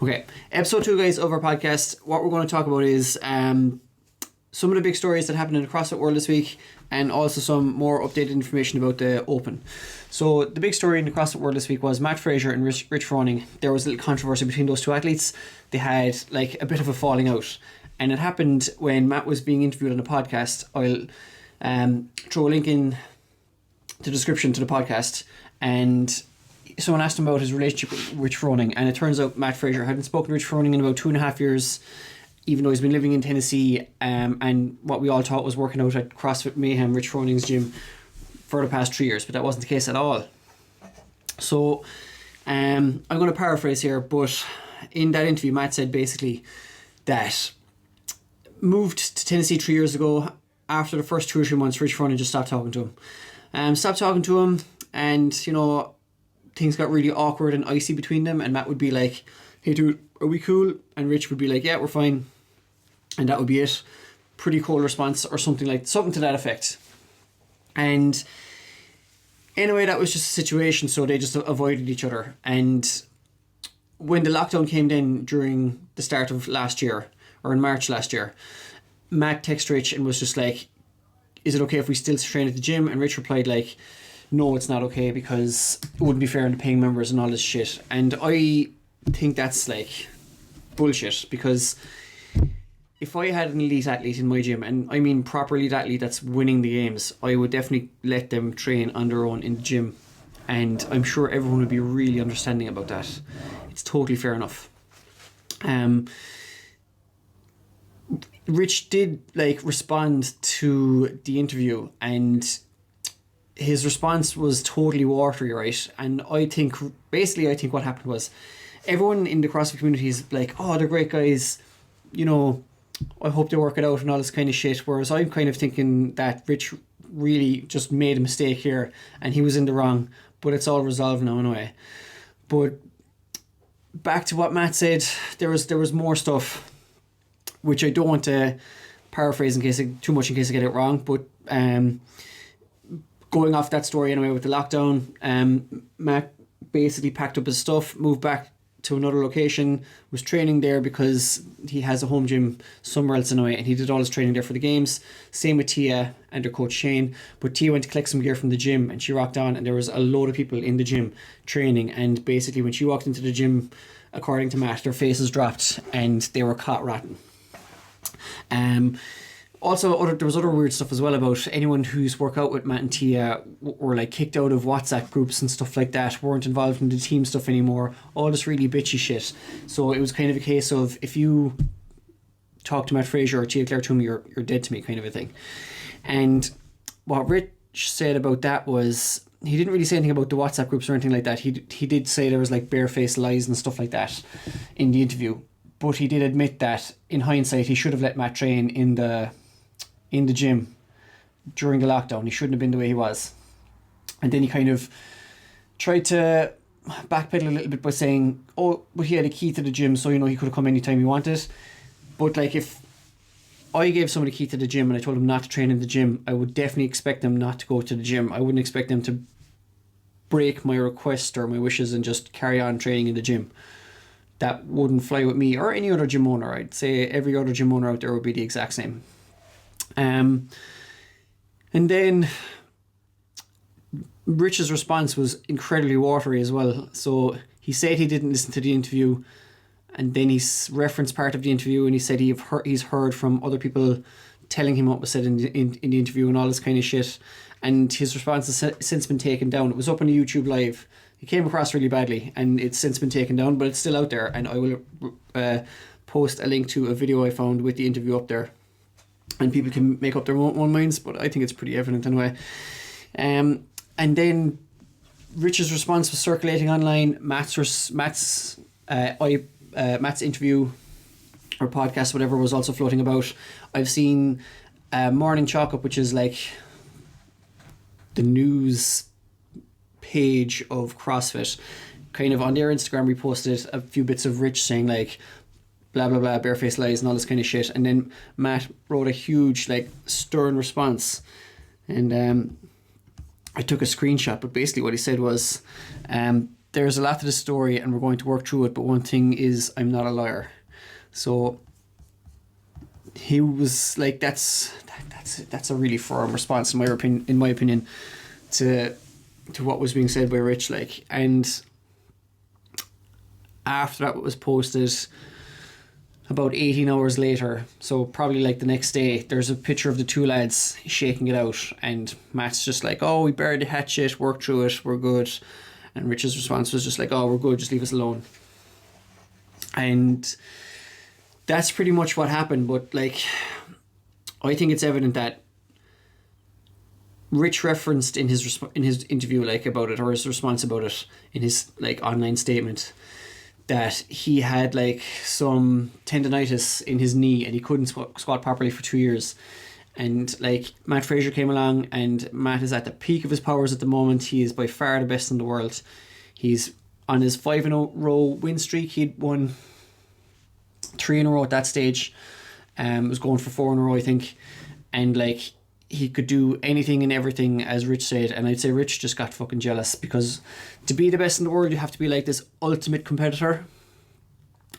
Okay, episode 2, guys, of our podcast. What we're going to talk about is some of the big stories that happened in the CrossFit world this week, and also some more updated information about the Open. So the big story in the CrossFit world this week was Matt Frazier and Rich Froning. There was a little controversy between those two athletes. They had like a bit of a falling out, and it happened when Matt was being interviewed on a podcast. I'll throw a link in the description to the podcast, and someone asked him about his relationship with Rich Froning, and it turns out Matt Frazier hadn't spoken to Rich Froning in about 2.5 years, even though he's been living in Tennessee, and what we all thought was working out at CrossFit Mayhem, Rich Froning's gym, for the past 3 years, but that wasn't the case at all. So I'm going to paraphrase here, but in that interview Matt said basically that moved to Tennessee 3 years ago. After the first 2 or 3 months, Rich Froning just stopped talking to him. And you know, things got really awkward and icy between them, and Matt would be like, "Hey dude, are we cool?" And Rich would be like, "Yeah, we're fine." And that would be it. Pretty cold response, or something to that effect. And anyway, that was just a situation, so they just avoided each other. And when the lockdown came in during the start of last year, or in March last year, Matt texted Rich and was just like, "Is it okay if we still train at the gym?" And Rich replied like, "No, it's not okay, because it wouldn't be fair on the paying members and all this shit." And I think that's like bullshit, because if I had an elite athlete in my gym, and I mean proper elite athlete that's winning the games, I would definitely let them train on their own in the gym, and I'm sure everyone would be really understanding about that. It's totally fair enough. Rich did like respond to the interview, and his response was totally watery, right? And I think what happened was, everyone in the CrossFit community is like, "Oh, they're great guys, you know, I hope they work it out," and all this kind of shit. Whereas I'm kind of thinking that Rich really just made a mistake here, and he was in the wrong, but it's all resolved now anyway. But back to what Matt said, there was more stuff, which I don't want to paraphrase in case I get it wrong, but going off that story anyway with the lockdown, Matt basically packed up his stuff, moved back to another location, was training there because he has a home gym somewhere else anyway, and he did all his training there for the games. Same with Tia and her coach Shane, but Tia went to collect some gear from the gym, and she rocked on, and there was a load of people in the gym training, and basically when she walked into the gym, according to Matt, their faces dropped and they were caught rotten. Also, there was other weird stuff as well about anyone who's worked out with Matt and Tia were like kicked out of WhatsApp groups and stuff like that, weren't involved in the team stuff anymore, all this really bitchy shit. So it was kind of a case of, if you talk to Matt Frazier or Tia Claire Toomey, you're dead to me, kind of a thing. And what Rich said about that was, he didn't really say anything about the WhatsApp groups or anything like that. He did say there was like barefaced lies and stuff like that in the interview, but he did admit that in hindsight he should have let Matt train in the gym during the lockdown. He shouldn't have been the way he was. And then he kind of tried to backpedal a little bit by saying, "Oh, but he had a key to the gym, so you know he could have come anytime he wanted." But like, if I gave somebody a key to the gym and I told them not to train in the gym, I would definitely expect them not to go to the gym. I wouldn't expect them to break my request or my wishes and just carry on training in the gym. That wouldn't fly with me or any other gym owner. I'd say every other gym owner out there would be the exact same. And then Rich's response was incredibly watery as well. So he said he didn't listen to the interview, and then he referenced part of the interview, and he said he's heard from other people telling him what was said in the interview and all this kind of shit. And his response has since been taken down. It was up on the YouTube live. It came across really badly, and it's since been taken down, but it's still out there, and I will post a link to a video I found with the interview up there, and people can make up their own minds, but I think it's pretty evident anyway. And then Rich's response was circulating online. Matt's interview or podcast, whatever, was also floating about. I've seen Morning Chalk Up, which is like the news page of CrossFit, kind of on their Instagram reposted a few bits of Rich saying like blah blah blah, barefaced lies and all this kind of shit, and then Matt wrote a huge like stern response, and I took a screenshot, but basically what he said was there's a lot to the story and we're going to work through it, but one thing is I'm not a lawyer. So he was like, that's a really firm response in my opinion to what was being said by Rich. Like, and after that was posted, about 18 hours later, so probably like the next day, there's a picture of the two lads shaking it out, and Matt's just like, oh, we buried the hatchet, worked through it, we're good. And Rich's response was just like, oh, we're good, just leave us alone. And that's pretty much what happened. But like, I think it's evident that Rich referenced in his interview like about it, or his response about it in his like online statement, that he had like some tendonitis in his knee and he couldn't squat properly for 2 years. And like, Matt Frazier came along, and Matt is at the peak of his powers at the moment. He is by far the best in the world. He's on his 5-in-a-row win streak. He'd won 3 in a row at that stage. Was going for 4 in a row, I think. And like, he could do anything and everything, as Rich said. And I'd say Rich just got fucking jealous, because to be the best in the world, you have to be like this ultimate competitor.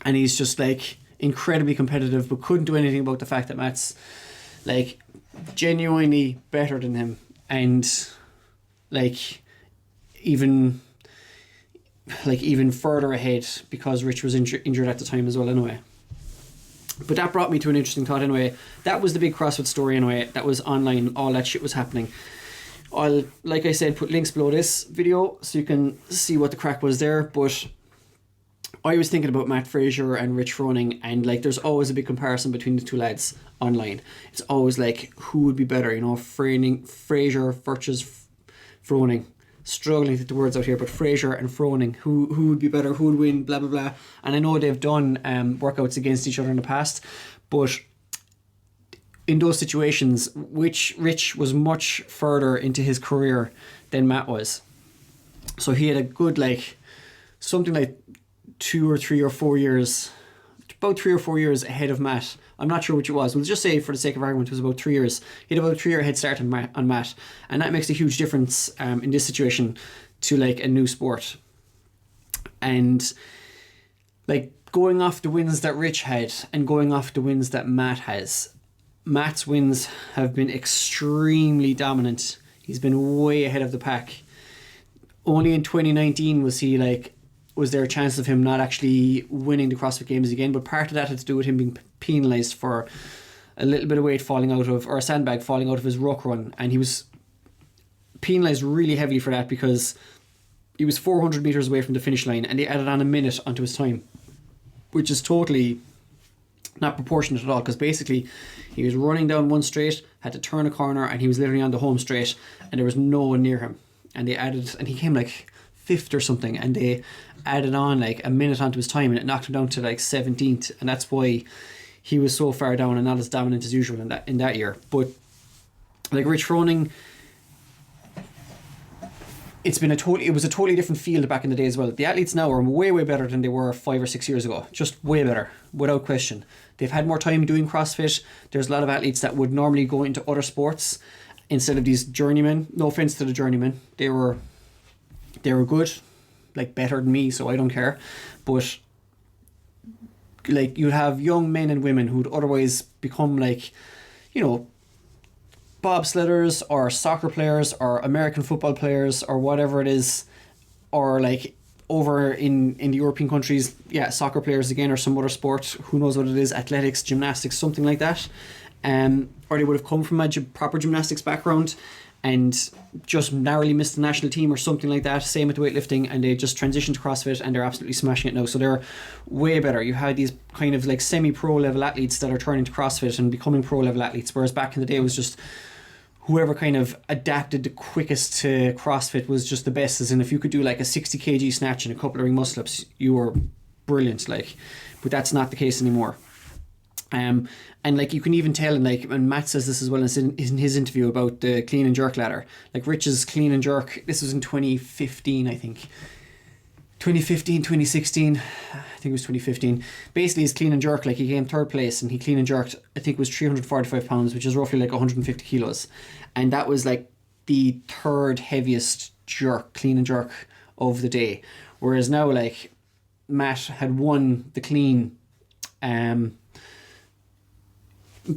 And he's just like incredibly competitive, but couldn't do anything about the fact that Matt's like genuinely better than him, and like even further ahead, because Rich was injured at the time as well anyway. But that brought me to an interesting thought anyway. That was the big CrossFit story anyway. That was online. All that shit was happening. I'll, like I said, put links below this video so you can see what the crack was there. But I was thinking about Matt Frazier and Rich Froning, and like, there's always a big comparison between the two lads online. It's always like, who would be better, you know, Frazier versus Froning. Struggling to get the words out here, but Frazier and Froning, who would be better, who would win, blah blah blah. And I know they've done workouts against each other in the past, but in those situations, which Rich was much further into his career than Matt was. So he had a good like something like 2 or 3 or 4 years, about 3 or 4 years ahead of Matt. I'm not sure which it was. We'll just say, for the sake of argument, it was about 3 years. He had about a 3-year head start on Matt. And that makes a huge difference in this situation to like a new sport. And like, going off the wins that Rich had and going off the wins that Matt has, Matt's wins have been extremely dominant. He's been way ahead of the pack. Only in 2019 was there a chance of him not actually winning the CrossFit Games again, but part of that had to do with him being penalised for a little bit of weight falling out of, or a sandbag falling out of his ruck run, and he was penalised really heavily for that, because he was 400 metres away from the finish line and they added on a minute onto his time, which is totally not proportionate at all, because basically he was running down one straight, had to turn a corner, and he was literally on the home straight and there was no one near him, and he came like 5th or something, and they added on like a minute onto his time and it knocked him down to like 17th, and that's why he was so far down and not as dominant as usual in that year. But like, Rich Froning, it was a totally different field back in the day as well. The athletes now are way better than they were 5 or 6 years ago, just way better, without question. They've had more time doing CrossFit. There's a lot of athletes that would normally go into other sports instead of these journeymen. No offense to the journeymen, they were good, like better than me, so I don't care. But like, you have young men and women who'd otherwise become like, you know, bobsledders or soccer players or American football players or whatever it is, or like over in the European countries, soccer players again, or some other sport, who knows what it is, athletics, gymnastics, something like that. Or they would have come from a proper gymnastics background and just narrowly missed the national team or something like that. Same with the weightlifting, and they just transitioned to CrossFit and they're absolutely smashing it now. So they're way better. You had these kind of like semi-pro level athletes that are turning to CrossFit and becoming pro level athletes, whereas back in the day it was just whoever kind of adapted the quickest to CrossFit was just the best. As in, if you could do like a 60 kg snatch and a couple of ring muscle ups, you were brilliant. Like, but that's not the case anymore. And like, you can even tell, and Matt says this as well in his interview about the clean and jerk ladder. Like, Rich's clean and jerk, this was in 2015, I think. 2015, 2016, I think it was 2015. Basically, his clean and jerk, like, he came 3rd place and he clean and jerked, I think it was 345 pounds, which is roughly like 150 kilos. And that was like the 3rd heaviest jerk, clean and jerk of the day. Whereas now, like, Matt had won the clean, the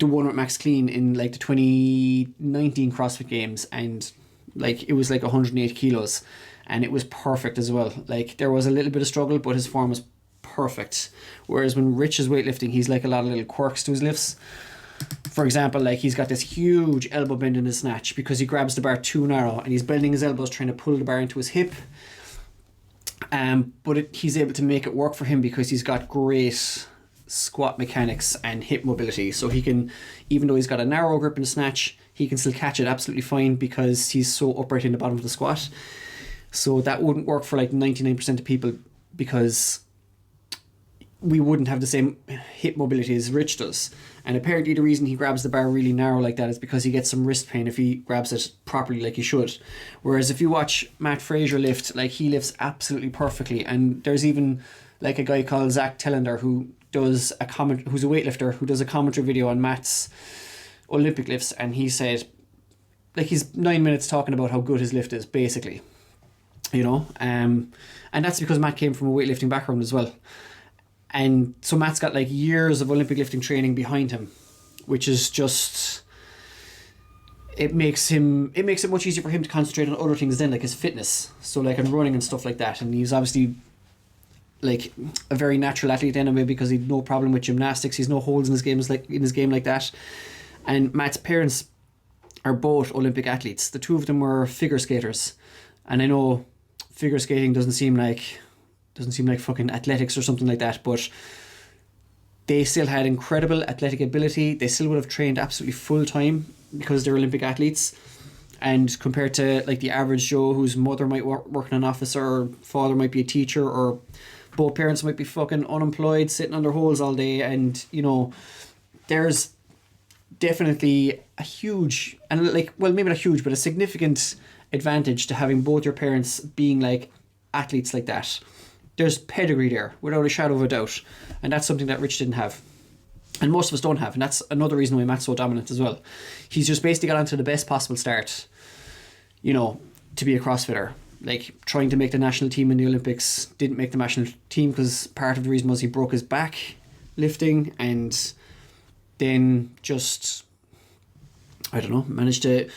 one with Max Clean in like the 2019 CrossFit Games, and like it was like 108 kilos, and it was perfect as well. Like there was a little bit of struggle, but his form was perfect. Whereas when Rich is weightlifting, he's like a lot of little quirks to his lifts. For example, like he's got this huge elbow bend in his snatch because he grabs the bar too narrow, and he's bending his elbows trying to pull the bar into his hip. But he's able to make it work for him because he's got great squat mechanics and hip mobility. So he can, even though he's got a narrow grip in the snatch, he can still catch it absolutely fine because he's so upright in the bottom of the squat. So that wouldn't work for like 99% of people because we wouldn't have the same hip mobility as Rich does. And apparently the reason he grabs the bar really narrow like that is because he gets some wrist pain if he grabs it properly like he should. Whereas if you watch Matt Frazier lift, like he lifts absolutely perfectly. And there's even like a guy called Zach Tellender who's a weightlifter who does a commentary video on Matt's Olympic lifts, and he said like he's 9 minutes talking about how good his lift is, basically. You know? And that's because Matt came from a weightlifting background as well. And so Matt's got like years of Olympic lifting training behind him, which is just, it makes it much easier for him to concentrate on other things then, like his fitness. So like on running and stuff like that. And he's obviously like a very natural athlete anyway because he'd no problem with gymnastics. He's no holes in his game like that. And Matt's parents are both Olympic athletes. The two of them were figure skaters. And I know figure skating doesn't seem like fucking athletics or something like that, but they still had incredible athletic ability. They still would have trained absolutely full time because they're Olympic athletes. And compared to like the average Joe whose mother might work in an office or father might be a teacher or both parents might be fucking unemployed sitting on their holes all day, and you know there's definitely a huge, and like, well, maybe not huge, but a significant advantage to having both your parents being like athletes like that. There's pedigree there without a shadow of a doubt, and that's something that Rich didn't have, and most of us don't have, and that's another reason why Matt's so dominant as well. He's just basically got onto the best possible start, you know, to be a CrossFitter. Like trying to make the national team in the Olympics, didn't make the national team because part of the reason was he broke his back lifting, and then just, I don't know, managed to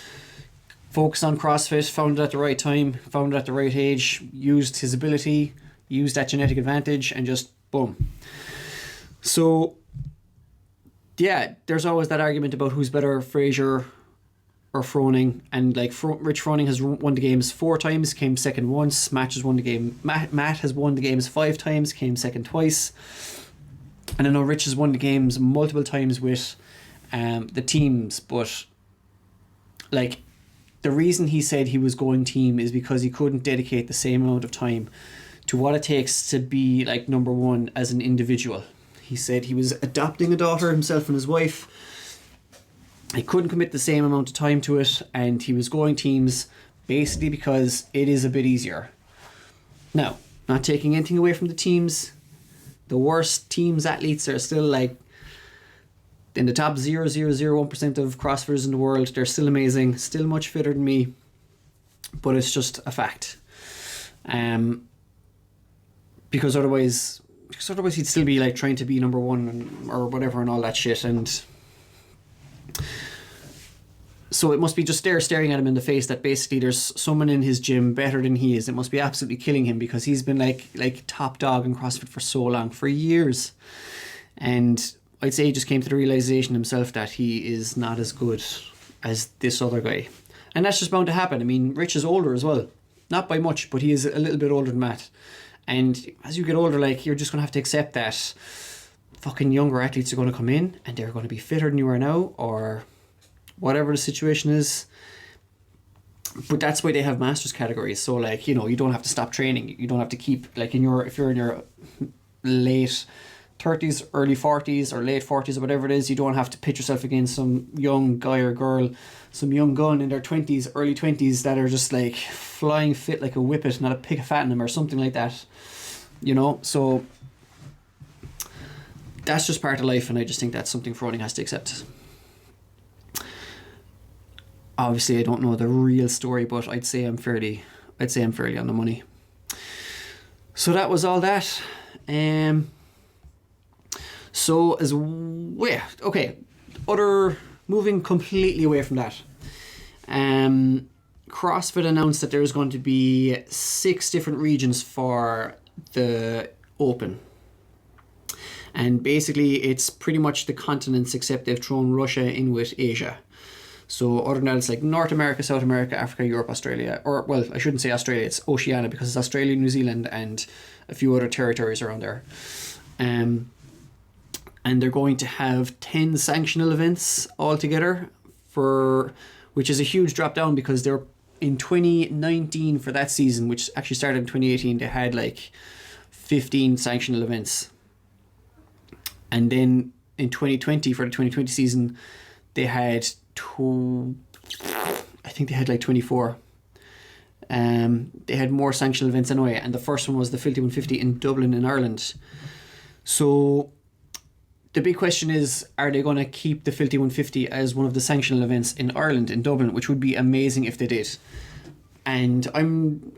focus on CrossFit, found it at the right time, found it at the right age, used his ability, used that genetic advantage, and just boom. So yeah, there's always that argument about who's better, Frazier or Froning, and like Rich Froning has won the games 4 times, came second once. Matt has won the games 5 times, came second twice. And I know Rich has won the games multiple times with the teams, but like the reason he said he was going team is because he couldn't dedicate the same amount of time to what it takes to be like number one as an individual. He said he was adopting a daughter himself and his wife. He couldn't commit the same amount of time to it, and he was going teams basically because it is a bit easier. Now, not taking anything away from the teams, the worst teams athletes are still like in the top 0.0001% of CrossFitters in the world. They're still amazing, still much fitter than me, but it's just a fact. Because otherwise he'd still be like trying to be number one or whatever and all that shit, and so it must be just there staring at him in the face that basically there's someone in his gym better than he is. It must be absolutely killing him because he's been like top dog in CrossFit for so long, for years, and I'd say he just came to the realization himself that he is not as good as this other guy, and that's just bound to happen. I mean, Rich is older as well, not by much, but he is a little bit older than Matt. And as you get older, like, you're just going to have to accept that fucking younger athletes are going to come in and they're going to be fitter than you are now, or whatever the situation is. But that's why they have masters categories. So, like, you know, you don't have to stop training. You don't have to keep, like, if you're in your late 30s, early 40s, or late 40s, or whatever it is, you don't have to pitch yourself against some young guy or girl, some young gun in their 20s, early 20s that are just, like, flying fit like a whippet, not a pick a fat in them or something like that. You know, so that's just part of life, and I just think that's something Froning has to accept. Obviously, I don't know the real story, but I'd say I'm fairly on the money. So that was all that. So as well, okay, moving completely away from that. CrossFit announced that there's going to be 6 different regions for the Open. And basically it's pretty much the continents, except they've thrown Russia in with Asia. So other than that, it's like North America, South America, Africa, Europe, Australia. Or, well, I shouldn't say Australia, it's Oceania, because it's Australia, New Zealand, and a few other territories around there. And they're going to have 10 sanctional events altogether, which is a huge drop down, because they're in 2019 for that season, which actually started in 2018, they had like 15 sanctional events. And then in 2020, for the 2020 season, they had I think they had like 24. They had more sanctional events anyway, and the first one was the Filthy 150 in Dublin in Ireland. So the big question is, are they going to keep the Filthy 150 as one of the sanctional events in Ireland, in Dublin, which would be amazing if they did. And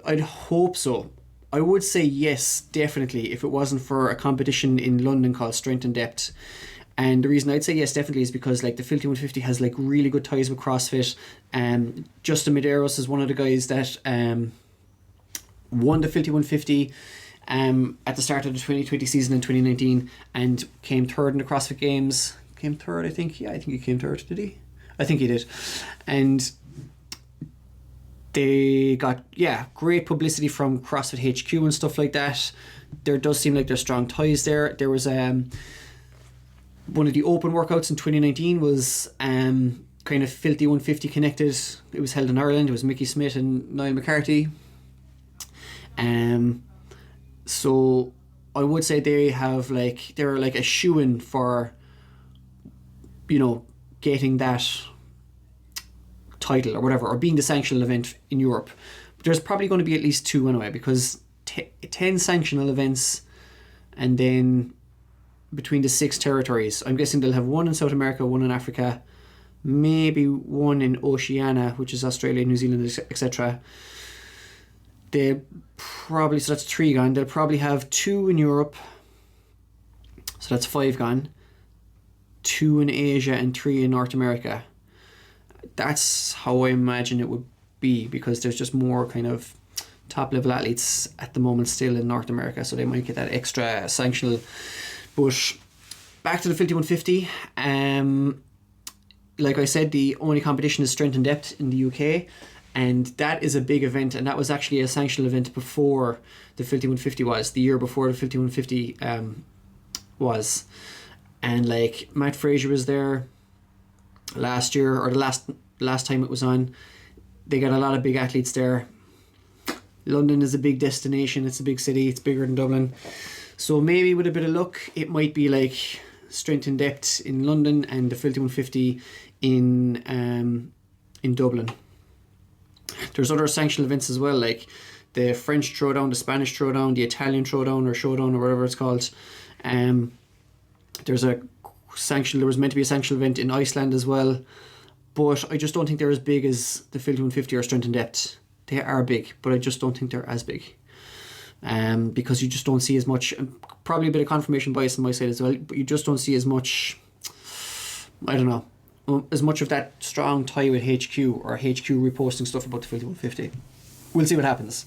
I'd hope so. I would say yes, definitely, if it wasn't for a competition in London called Strength and Depth. And the reason I'd say yes, definitely, is because like the Filthy 150 has like really good ties with CrossFit. Justin Medeiros is one of the guys that won the Filthy 150 at the start of the 2020 season in 2019, and came third in the CrossFit Games. Came third, I think. Yeah, I think he came third. Did he? I think he did. And they got, great publicity from CrossFit HQ and stuff like that. There does seem like there's strong ties there. There was one of the open workouts in 2019 was kind of Filthy 150 connected. It was held in Ireland. It was Mickey Smith and Niall McCarthy. So I would say they're like a shoo-in for, getting that title or whatever, or being the sanctional event in Europe. But there's probably going to be at least 2 anyway, because 10 sanctional events, and then between the 6 territories, I'm guessing they'll have 1 in South America, 1 in Africa, maybe 1 in Oceania, which is Australia, New Zealand, etc. So that's 3 gone. They'll probably have 2 in Europe, so that's 5 gone. 2 in Asia and 3 in North America. That's how I imagine it would be, because there's just more kind of top level athletes at the moment still in North America, so they might get that extra sanctional. But back to the Filthy 150, like I said, the only competition is Strength and Depth in the UK, and that is a big event, and that was actually a sanctional event before the Filthy 150 was, the year before the Filthy 150 was. And like Matt Frazier was there last year, or the last time it was on. They got a lot of big athletes there. London is a big destination, it's a big city, it's bigger than Dublin. So maybe with a bit of luck, it might be like Strength and Depth in London and the Filthy 150 in Dublin. There's other sanctional events as well, like the French throwdown, the Spanish throwdown, the Italian throwdown or showdown or whatever it's called. There was meant to be a sanctional event in Iceland as well, but I just don't think they're as big as the Filthy 150 or Strength and Depth. They are big, but I just don't think they're as big. Because you just don't see as much, probably a bit of confirmation bias on my side as well, but you just don't see as much, I don't know, as much of that strong tie with HQ, or HQ reposting stuff about the Filthy 150. We'll see what happens.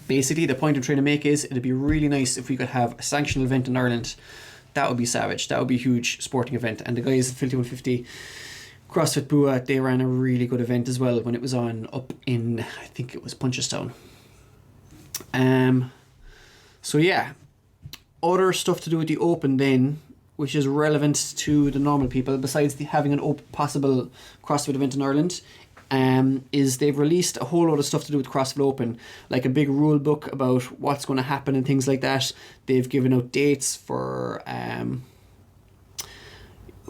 Basically, the point I'm trying to make is, it'd be really nice if we could have a sanctional event in Ireland. That would be savage. That would be a huge sporting event. And the guys at Filthy 150, CrossFit Bua, they ran a really good event as well when it was on up in, I think it was Punchestown. So yeah, other stuff to do with the Open then, which is relevant to the normal people, besides having an possible CrossFit event in Ireland, is they've released a whole lot of stuff to do with CrossFit Open, like a big rule book about what's going to happen and things like that. They've given out dates for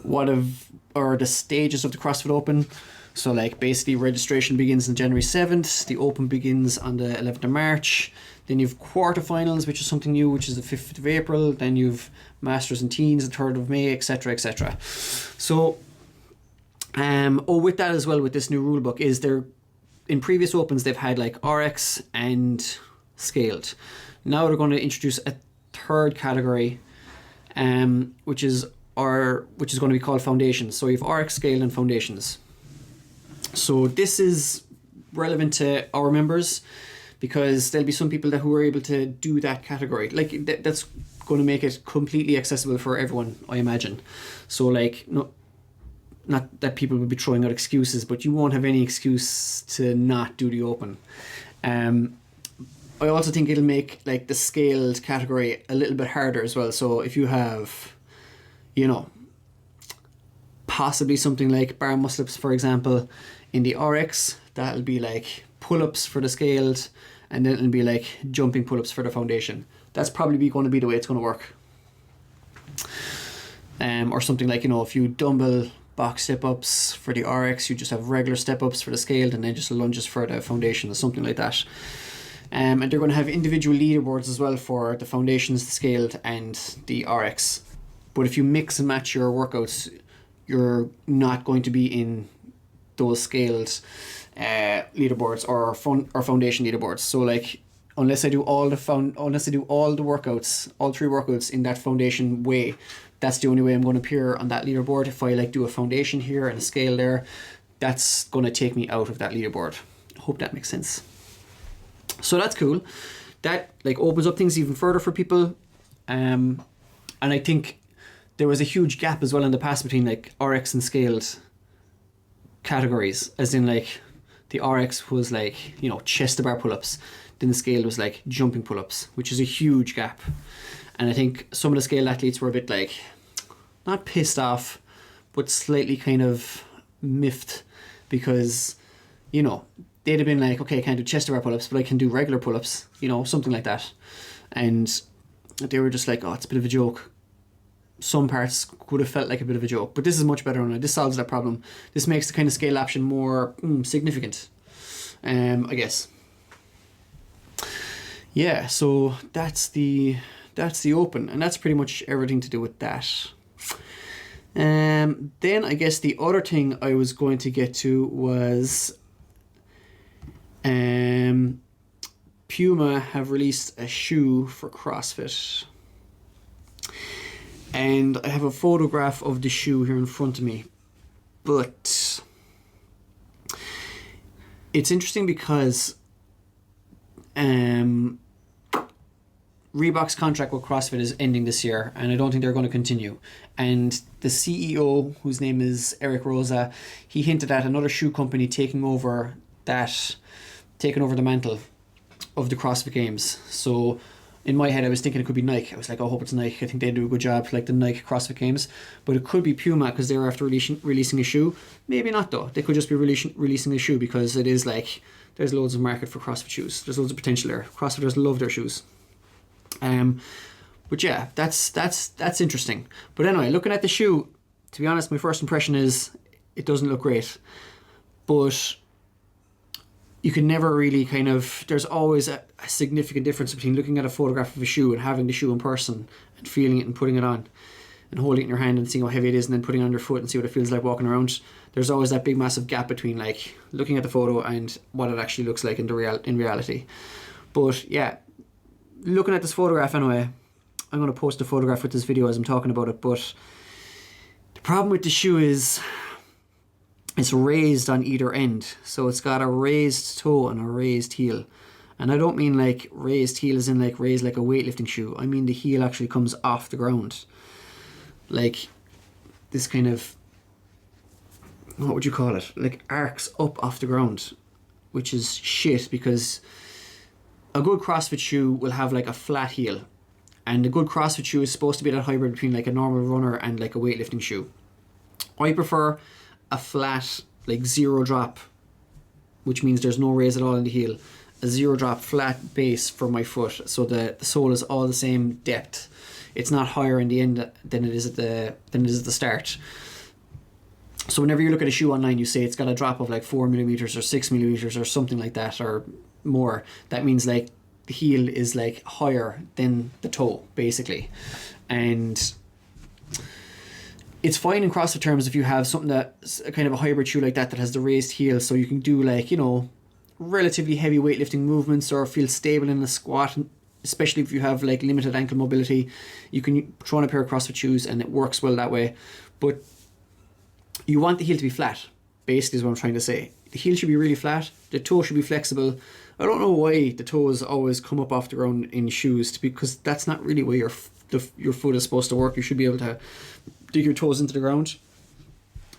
the stages of the CrossFit Open. So like basically registration begins on January 7th, the Open begins on the 11th of March, then you've quarterfinals, which is something new, which is the 5th of April, then you've Masters and Teens the 3rd of May, etc, etc. So with that as well, with this new rule book, is there, in previous Opens they've had like RX and scaled. Now they're going to introduce a third category, which is going to be called foundations. So you have RX, scaled, and foundations. So this is relevant to our members because there'll be some people who are able to do that category. Like that's going to make it completely accessible for everyone, I imagine. So like, not that people will be throwing out excuses, but you won't have any excuse to not do the open. I also think it'll make like the scaled category a little bit harder as well. So if you have, possibly something like bar muscle ups, for example, in the RX, that'll be like pull-ups for the scaled, and then it'll be like jumping pull-ups for the foundation. That's probably going to be the way it's going to work. Or something like, if you dumbbell box step-ups for the RX, you just have regular step-ups for the scaled, and then just lunges for the foundation or something like that. And they're going to have individual leaderboards as well for the foundations, the scaled, and the RX. But if you mix and match your workouts, you're not going to be in those scaled leaderboards or foundation leaderboards. So like, unless I do all the workouts, all 3 workouts in that foundation way, that's the only way I'm going to appear on that leaderboard. If I like do a foundation here and a scale there, that's going to take me out of that leaderboard. I hope that makes sense. So that's cool. That like opens up things even further for people. And I think there was a huge gap as well in the past between like RX and scaled categories, as in like the RX was like, chest to bar pull-ups, then the scale was like jumping pull-ups, which is a huge gap. And I think some of the scaled athletes were a bit like, not pissed off, but slightly kind of miffed because, they'd have been like, okay, I can't do chest to bar pull-ups, but I can do regular pull-ups, something like that. And they were just like, oh, it's a bit of a joke. Some parts could have felt like a bit of a joke, but this is much better now. This solves that problem. This makes the kind of scale option more significant, I guess. Yeah, so that's the open, and that's pretty much everything to do with that. Then I guess the other thing I was going to get to was Puma have released a shoe for CrossFit. And I have a photograph of the shoe here in front of me. But it's interesting because Reebok's contract with CrossFit is ending this year, and I don't think they're going to continue. And the CEO, whose name is Eric Rosa, he hinted at another shoe company taking over the mantle of the CrossFit Games. So in my head, I was thinking it could be Nike. I was like, I hope it's Nike. I think they do a good job, like the Nike CrossFit Games. But it could be Puma because they're after releasing a shoe. Maybe not though. They could just be releasing a shoe because it is like there's loads of market for CrossFit shoes. There's loads of potential there. CrossFitters love their shoes. But yeah, that's interesting. But anyway, looking at the shoe, to be honest, my first impression is it doesn't look great. But you can never really there's always a significant difference between looking at a photograph of a shoe and having the shoe in person and feeling it and putting it on and holding it in your hand and seeing how heavy it is and then putting it on your foot and see what it feels like walking around. There's always that big massive gap between like looking at the photo and what it actually looks like in reality. But yeah, looking at this photograph anyway, I'm going to post a photograph with this video as I'm talking about it, but the problem with the shoe is it's raised on either end. So it's got a raised toe and a raised heel. And I don't mean like raised heel as in like raised like a weightlifting shoe. I mean the heel actually comes off the ground. Like this kind of, what would you call it? Like arcs up off the ground, which is shit because a good CrossFit shoe will have like a flat heel. And a good CrossFit shoe is supposed to be that hybrid between like a normal runner and like a weightlifting shoe. I prefer a flat, like zero drop, which means there's no raise at all in the heel, a zero drop flat base for my foot, so the sole is all the same depth. It's not higher in the end than it is at the start. So whenever you look at a shoe online, you say it's got a drop of like 4mm or 6mm or something like that or more. That means like the heel is like higher than the toe, basically. And it's fine in CrossFit terms if you have something that's a kind of a hybrid shoe like that has the raised heel, so you can do like, relatively heavy weightlifting movements or feel stable in a squat especially if you have like limited ankle mobility. You can throw on a pair of CrossFit shoes and it works well that way. But you want the heel to be flat, basically is what I'm trying to say. The heel should be really flat, the toe should be flexible. I don't know why the toes always come up off the ground in shoes, because that's not really where your foot is supposed to work. You should be able to dig your toes into the ground.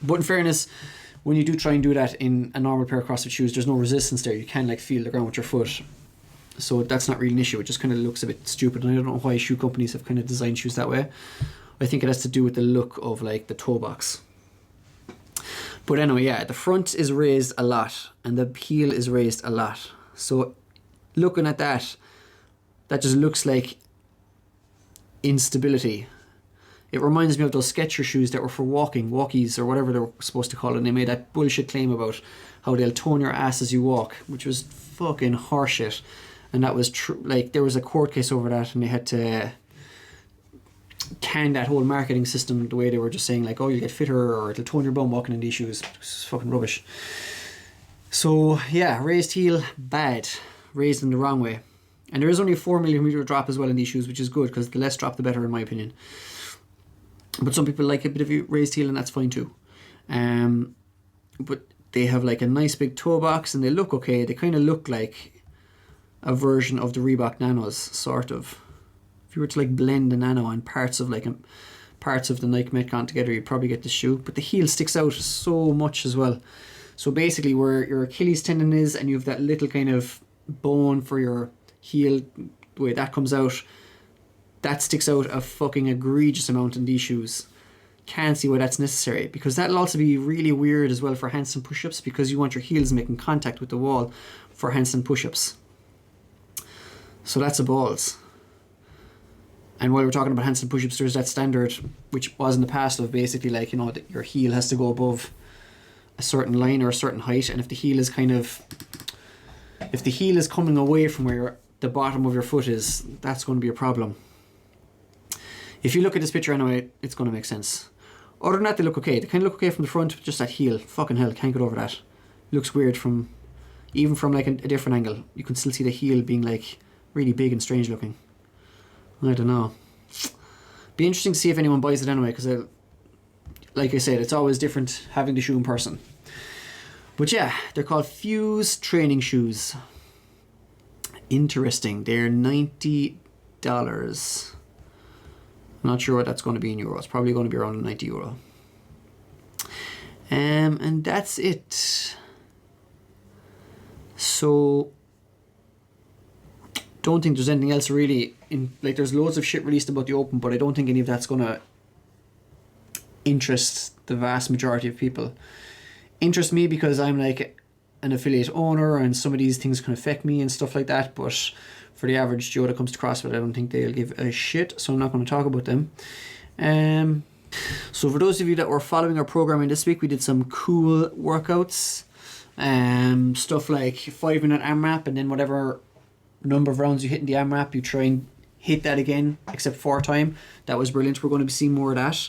But in fairness, when you do try and do that in a normal pair of CrossFit shoes, there's no resistance there. You can like feel the ground with your foot. So that's not really an issue. It just kind of looks a bit stupid. And I don't know why shoe companies have kind of designed shoes that way. I think it has to do with the look of like the toe box. But anyway, yeah, the front is raised a lot and the heel is raised a lot. So looking at that just looks like instability. It reminds me of those Skechers shoes that were for walkies or whatever they were supposed to call it. And they made that bullshit claim about how they'll tone your ass as you walk, which was fucking horseshit. And that was true. Like, there was a court case over that, and they had to can that whole marketing system the way they were just saying like, oh, you'll get fitter or it'll tone your bum walking in these shoes. It's fucking rubbish. So yeah, raised heel, bad. Raised in the wrong way. And there is only a 4mm drop as well in these shoes, which is good, because the less drop the better in my opinion. But some people like a bit of a raised heel, and that's fine too. But they have like a nice big toe box and they look okay. They kind of look like a version of the Reebok Nanos, sort of. If you were to like blend the Nano and parts of the Nike Metcon together, you'd probably get the shoe. But the heel sticks out so much as well. So basically where your Achilles tendon is, and you have that little kind of bone for your heel, the way that comes out, that sticks out a fucking egregious amount in these shoes. Can't see why that's necessary, because that'll also be really weird as well for handstand push-ups, because you want your heels making contact with the wall for handstand push-ups. So that's a balls. And while we're talking about handstand push-ups, there's that standard, which was in the past, of basically like, you know, that your heel has to go above a certain line or a certain height, and if the heel is coming away from where the bottom of your foot is, that's going to be a problem. If you look at this picture anyway, it's going to make sense. Other than that, they look okay. They kind of look okay from the front, but just that heel, fucking hell, can't get over that. Looks weird even from like a different angle. You can still see the heel being like really big and strange looking. I don't know. Be interesting to see if anyone buys it anyway, because like I said, it's always different having the shoe in person. But yeah, they're called Fuse training shoes. Interesting. They're $90. I'm not sure what that's going to be in euros. Probably going to be around €90. And that's it. So don't think there's anything else really there's loads of shit released about the Open, but I don't think any of that's going to interest the vast majority of people. Interest me because I'm like an affiliate owner, and some of these things can affect me and stuff like that, but for the average Joe that comes to CrossFit, I don't think they'll give a shit, so I'm not going to talk about them. So for those of you that were following our programming this week, we did some cool workouts, stuff like 5-minute AMRAP, and then whatever number of rounds you hit in the AMRAP, you try and hit that again, except 4 time. That was brilliant. We're going to be seeing more of that.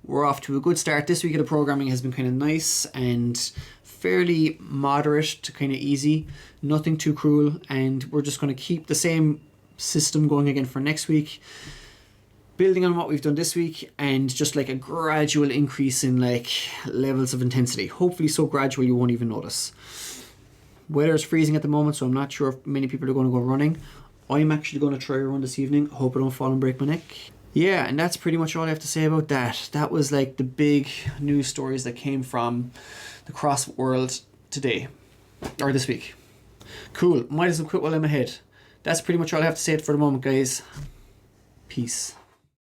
We're off to a good start. This week of the programming has been kind of nice and fairly moderate to kind of easy, nothing too cruel, and we're just going to keep the same system going again for next week, building on what we've done this week, and just like a gradual increase in like levels of intensity, hopefully so gradual you won't even notice. Weather is freezing at the moment, so I'm not sure if many people are going to go running. I'm actually going to try a run this evening. I hope I don't fall and break my neck. Yeah, and that's pretty much all I have to say about that. That was like the big news stories that came from the CrossFit world today, or this week. Cool, might as well quit while I'm ahead. That's pretty much all I have to say for the moment, guys. Peace.